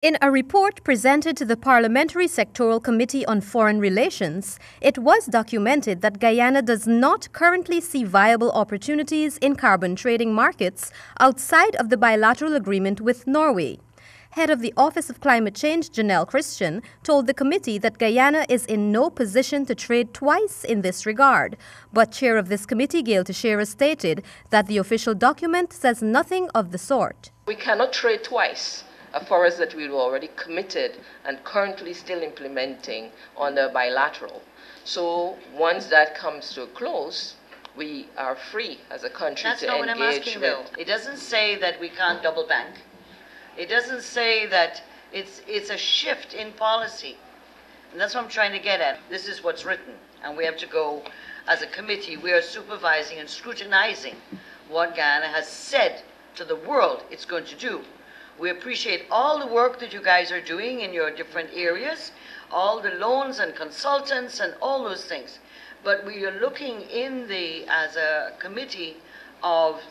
In a report presented to the Parliamentary Sectoral Committee on Foreign Relations, it was documented that Guyana does not currently see viable opportunities in carbon trading markets outside of the bilateral agreement with Norway. Head of the Office of Climate Change, Int'L Christian, told the committee that Guyana is in no position to trade twice in this regard. But Chair of this committee, Gail Teixeira, stated that the official document says nothing of the sort. We cannot trade twice a forest that we were already committed and currently still implementing on the bilateral. So once that comes to a close, we are free as a country That's to not engage what I'm asking, though. It doesn't say that we can't double bank. It doesn't say that it's a shift in policy. And that's what I'm trying to get at. This is what's written. And we have to go, as a committee, we are supervising and scrutinizing what Guyana has said to the world it's going to do. We appreciate all the work that you guys are doing in your different areas, all the loans and consultants and all those things. But we are looking as a committee of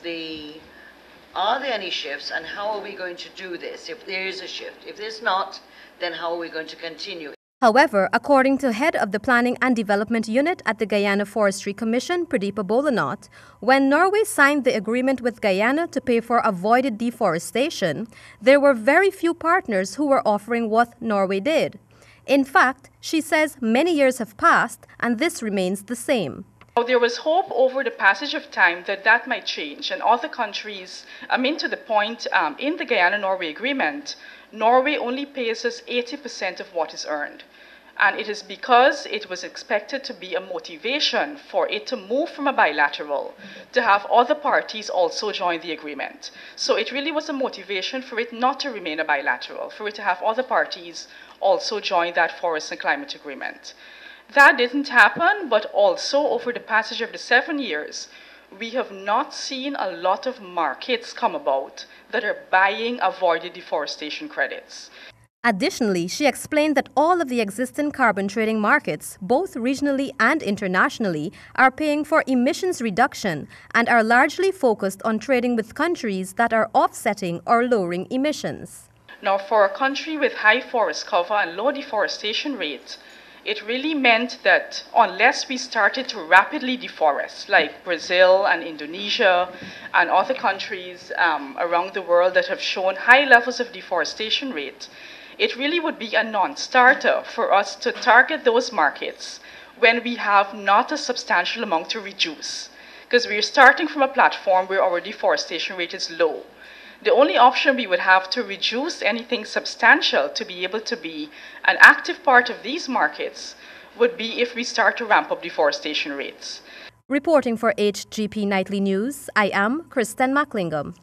are there any shifts and how are we going to do this if there is a shift? If there's not, then how are we going to continue? However, according to head of the Planning and Development Unit at the Guyana Forestry Commission, Pradeepa Bolanat, when Norway signed the agreement with Guyana to pay for avoided deforestation, there were very few partners who were offering what Norway did. In fact, she says many years have passed and this remains the same. There was hope over the passage of time that might change, and other countries, to the point in the Guyana-Norway agreement, Norway only pays us 80% of what is earned. And it is because it was expected to be a motivation for it to move from a bilateral to have other parties also join the agreement. So it really was a motivation for it not to remain a bilateral, for it to have other parties also join that forest and climate agreement. That didn't happen, but also over the passage of the 7 years, we have not seen a lot of markets come about that are buying avoided deforestation credits. Additionally, she explained that all of the existing carbon trading markets, both regionally and internationally, are paying for emissions reduction and are largely focused on trading with countries that are offsetting or lowering emissions. Now, for a country with high forest cover and low deforestation rates, it really meant that unless we started to rapidly deforest, like Brazil and Indonesia and other countries around the world that have shown high levels of deforestation rate, it really would be a non-starter for us to target those markets when we have not a substantial amount to reduce, because we're starting from a platform where our deforestation rate is low. The only option we would have to reduce anything substantial to be able to be an active part of these markets would be if we start to ramp up deforestation rates. Reporting for HGP Nightly News, I am Kristen Macklingam.